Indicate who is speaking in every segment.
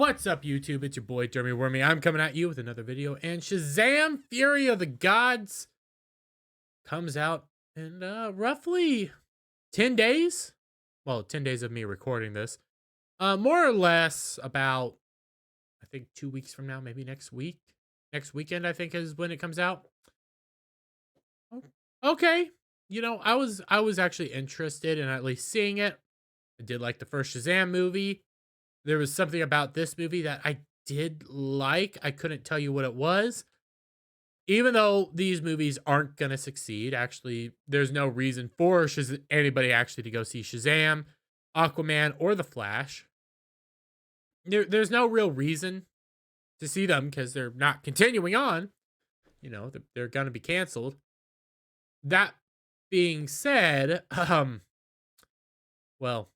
Speaker 1: What's up, YouTube? It's your boy, Dermy Wormy. I'm coming at you with another video, and Shazam! Fury of the Gods comes out in roughly 10 days. Well, 10 days of me recording this. More or less about, I think, 2 weeks from now, maybe next week. Next weekend, I think, is when it comes out. Okay. You know, I was actually interested in at least seeing it. I did like the first Shazam movie. There was something about this movie that I did like. I couldn't tell you what it was. Even though these movies aren't going to succeed, actually, there's no reason for anybody actually to go see Shazam, Aquaman, or The Flash. There's no real reason to see them because they're not continuing on. You know, they're going to be canceled. That being said, well,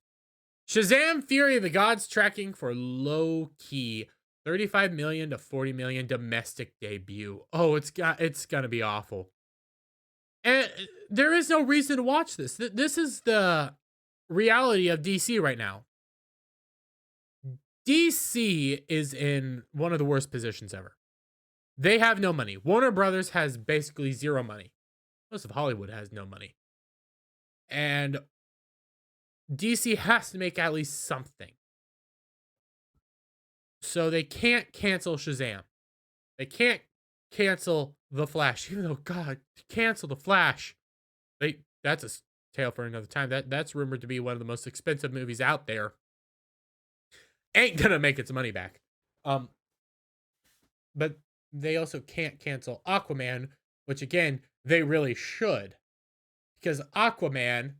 Speaker 1: Shazam! Fury of the Gods tracking for low-key 35 million to 40 million domestic debut. Oh, it's gonna be awful. And there is no reason to watch this. This is the reality of DC right now. DC is in one of the worst positions ever. They have no money. Warner Brothers has basically zero money. Most of Hollywood has no money. And DC has to make at least something. So they can't cancel Shazam. They can't cancel The Flash. Even though, God, cancel The Flash. That's a tale for another time. That's rumored to be one of the most expensive movies out there. Ain't gonna make its money back. But they also can't cancel Aquaman, which again, they really should. Because Aquaman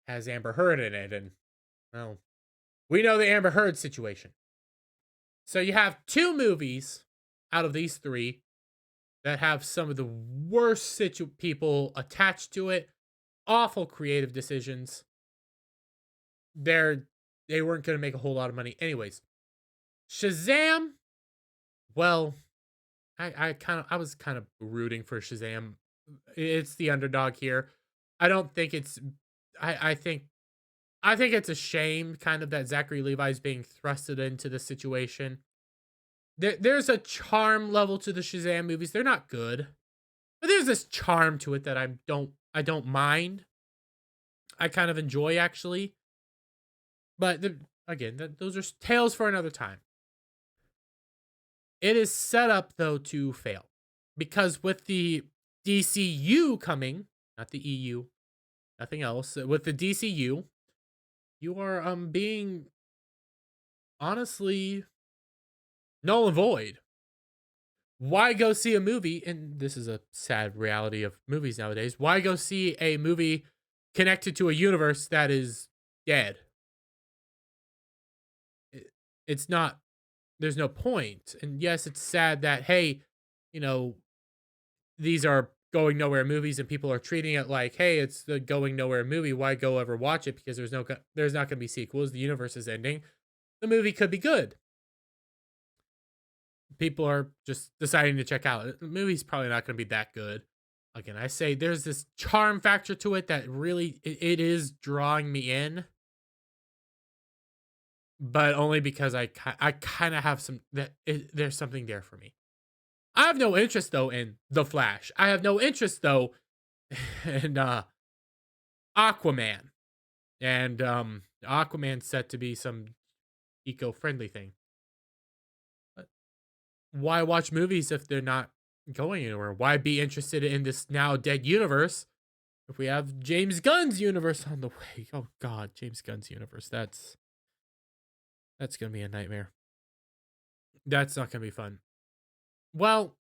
Speaker 1: has Amber Heard in it, and well, we know the Amber Heard situation. So you have two movies out of these three that have some of the worst people attached to it. Awful creative decisions. They weren't going to make a whole lot of money anyways. Shazam, well, I was kind of rooting for Shazam. It's the underdog here. I don't think it's I think it's a shame kind of that Zachary Levi's being thrusted into the situation. There's a charm level to the Shazam movies. They're not good, but there's this charm to it that I don't mind. I kind of enjoy, actually. But again, those are tales for another time. It is set up, though, to fail. Because with the DCU coming, not the EU, nothing else, with the DCU, you are being, honestly, null and void. Why go see a movie? And this is a sad reality of movies nowadays. Why go see a movie connected to a universe that is dead? It's not, there's no point. And yes, it's sad that, hey, you know, these are going nowhere movies and people are treating it like, hey, it's the going nowhere movie. Why go ever watch it? Because there's not going to be sequels. The universe is ending. The movie could be good. People are just deciding to check out. The movie's probably not going to be that good. Again, I say there's this charm factor to it that really, it is drawing me in. But only because I kind of have there's something there for me. I have no interest, though, in The Flash. I have no interest, though, in Aquaman. And Aquaman's set to be some eco-friendly thing. But why watch movies if they're not going anywhere? Why be interested in this now dead universe if we have James Gunn's universe on the way? Oh, God, James Gunn's universe. That's going to be a nightmare. That's not going to be fun. Well,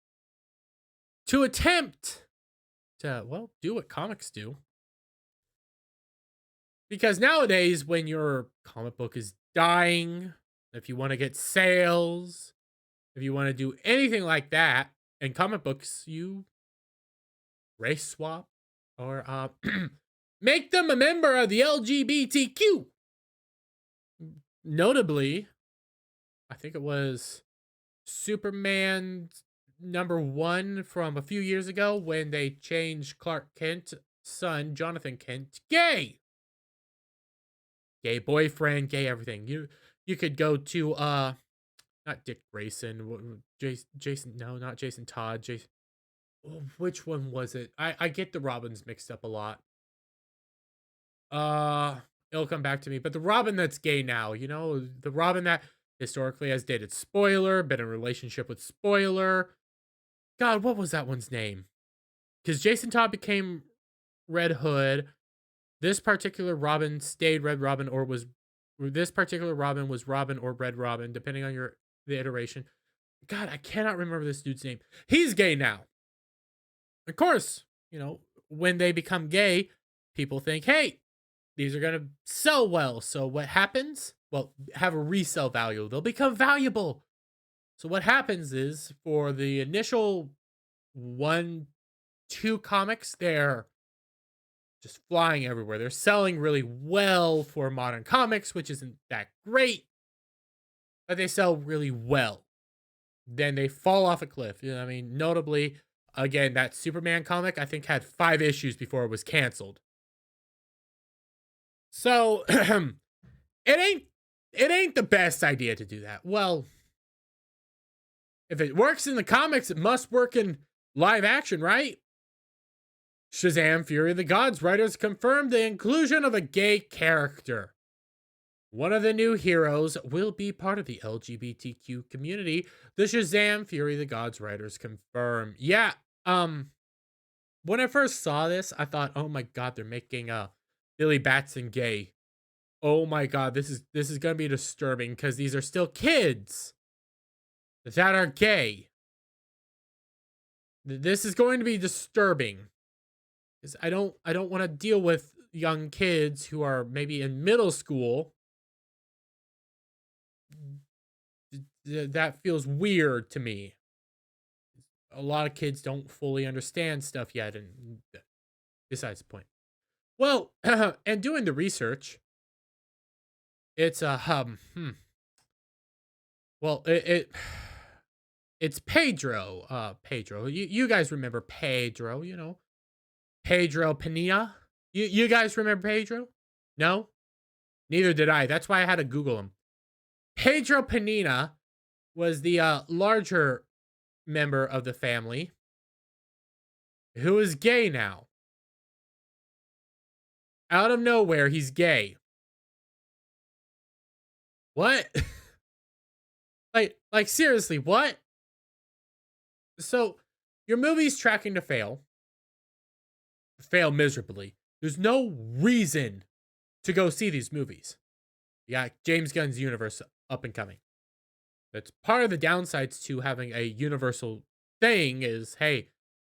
Speaker 1: to attempt to, well, do what comics do. Because nowadays, when your comic book is dying, if you want to get sales, if you want to do anything like that in comic books, you race swap or make them a member of the LGBTQ. Notably, I think it was Superman #1 from a few years ago when they changed Clark Kent's son, Jonathan Kent, gay. Gay boyfriend, gay everything. You could go to not Dick Grayson. Jason, no, not Jason Todd. Jason, oh, which one was it? I get the Robins mixed up a lot. Uh, it'll come back to me. But the Robin that's gay now, the Robin that historically has dated Spoiler, been in a relationship with Spoiler. God, what was that one's name? Because Jason Todd became Red Hood. This particular Robin stayed Red Robin, or this particular Robin was Robin or Red Robin, depending on the iteration. God, I cannot remember this dude's name. He's gay now. Of course, when they become gay, people think, hey, these are going to sell well. So what happens? Well, have a resale value. They'll become valuable. So what happens is for the initial 1, 2 comics, they're just flying everywhere. They're selling really well for modern comics, which isn't that great, but they sell really well. Then they fall off a cliff. Notably, again, that Superman comic, I think, had 5 issues before it was canceled. So it ain't the best idea to do that. Well, if it works in the comics, it must work in live action, right? Shazam! Fury of the Gods writers confirmed the inclusion of a gay character. One of the new heroes will be part of the LGBTQ community. The Shazam! Fury of the Gods writers confirm. Yeah, when I first saw this, I thought, oh my god, they're making Billy Batson gay. Oh my god, this is gonna be disturbing because these are still kids that are gay. This is going to be disturbing. Because I don't want to deal with young kids who are maybe in middle school. That feels weird to me. A lot of kids don't fully understand stuff yet, and besides the point. Well, and doing the research, it's well, it's Pedro. Pedro. You guys remember Pedro? Pedro Pinilla. You guys remember Pedro? No, neither did I. That's why I had to Google him. Pedro Pinilla was the larger member of the family who is gay now. Out of nowhere, he's gay. What? like seriously, what? So, your movie's tracking to fail miserably. There's no reason to go see these movies. You got James Gunn's universe up and coming. That's part of the downsides to having a universal thing is, hey,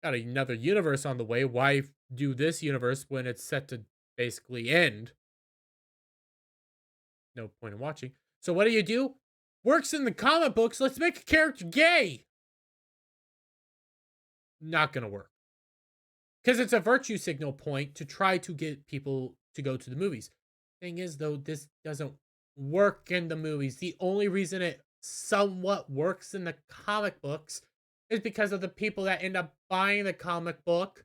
Speaker 1: got another universe on the way. Why do this universe when it's set to basically end? No point in watching. So what do? Works in the comic books. Let's make a character gay. Not gonna work. Because it's a virtue signal point to try to get people to go to the movies. Thing is, though, this doesn't work in the movies. The only reason it somewhat works in the comic books is because of the people that end up buying the comic book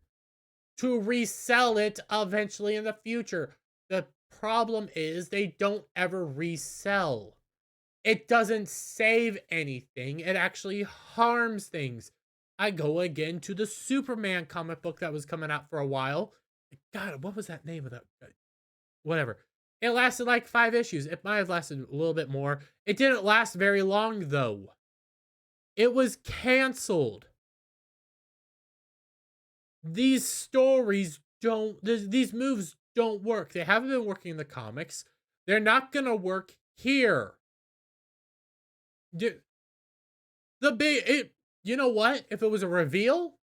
Speaker 1: to resell it eventually in the future. The problem is they don't ever resell. It doesn't save anything. It actually harms things. I go again to the Superman comic book that was coming out for a while. God, what was that name of that? Whatever. It lasted like 5 issues. It might have lasted a little bit more. It didn't last very long, though. It was canceled. These stories these moves don't work. They haven't been working in the comics. They're not going to work here. You know what? If it was a reveal,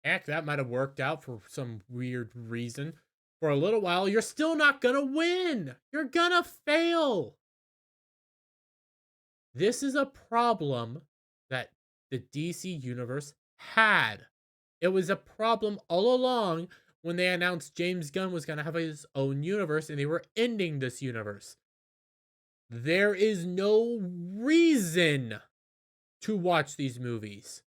Speaker 1: heck, that might have worked out for some weird reason. For a little while, you're still not gonna win. You're gonna fail. This is a problem that the DC universe had. It was a problem all along when they announced James Gunn was gonna have his own universe and they were ending this universe. There is no reason to watch these movies.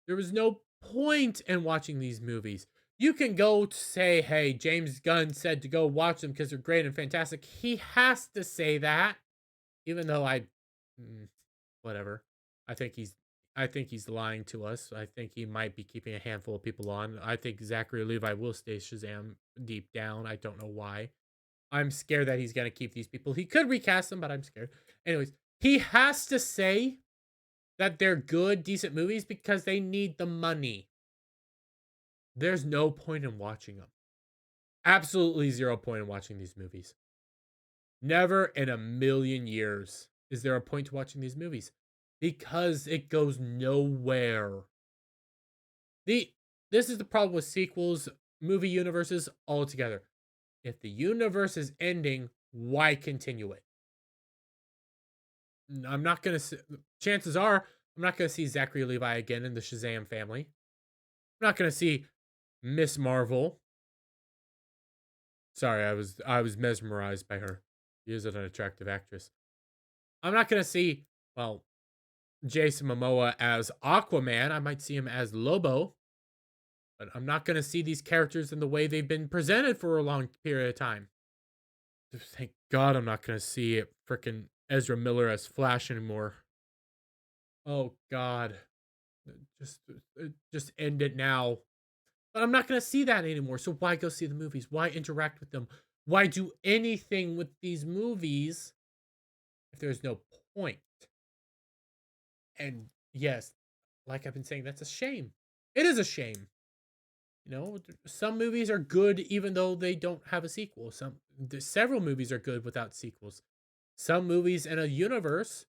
Speaker 1: There was no point in watching these movies. You can go say, hey, James Gunn said to go watch them because they're great and fantastic. He has to say that, even though whatever. I think he's I think he's lying to us. I think he might be keeping a handful of people on. I think Zachary Levi will stay Shazam deep down. I don't know why. I'm scared that he's gonna keep these people. He could recast them, but I'm scared. Anyways, he has to say that they're good, decent movies because they need the money. There's no point in watching them. Absolutely zero point in watching these movies. Never in a million years is there a point to watching these movies because it goes nowhere. The This is the problem with sequels, movie universes altogether. If the universe is ending, why continue it? I'm not gonna. Chances are, I'm not gonna see Zachary Levi again in the Shazam family. I'm not gonna see Miss Marvel. Sorry, I was mesmerized by her. She is an attractive actress. I'm not gonna see well Jason Momoa as Aquaman. I might see him as Lobo, but I'm not gonna see these characters in the way they've been presented for a long period of time. Thank God I'm not gonna see it freaking Ezra Miller as Flash anymore. Oh God, just end it now. But I'm not gonna see that anymore. So why go see the movies? Why interact with them? Why do anything with these movies if there's no point? And yes, like I've been saying, that's a shame. It is a shame. You know, some movies are good even though they don't have a sequel. Several movies are good without sequels. Some movies in a universe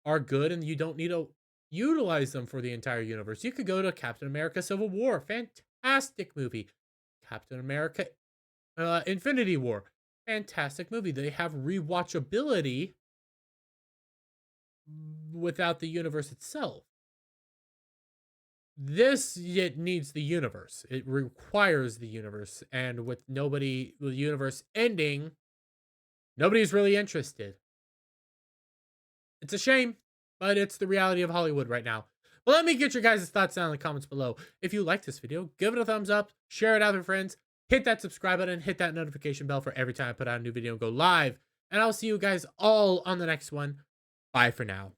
Speaker 1: are good and you don't need to utilize them for the entire universe. You could go to Captain America Civil War, fantastic movie. Captain America Infinity War, fantastic movie. They have rewatchability without the universe itself. This yet needs the universe. It requires the universe, and with the universe ending, nobody's really interested. It's a shame, but it's the reality of Hollywood right now. But let me get your guys' thoughts down in the comments below. If you like this video, give it a thumbs up, share it out with friends, hit that subscribe button, hit that notification bell for every time I put out a new video and go live. And I'll see you guys all on the next one. Bye for now.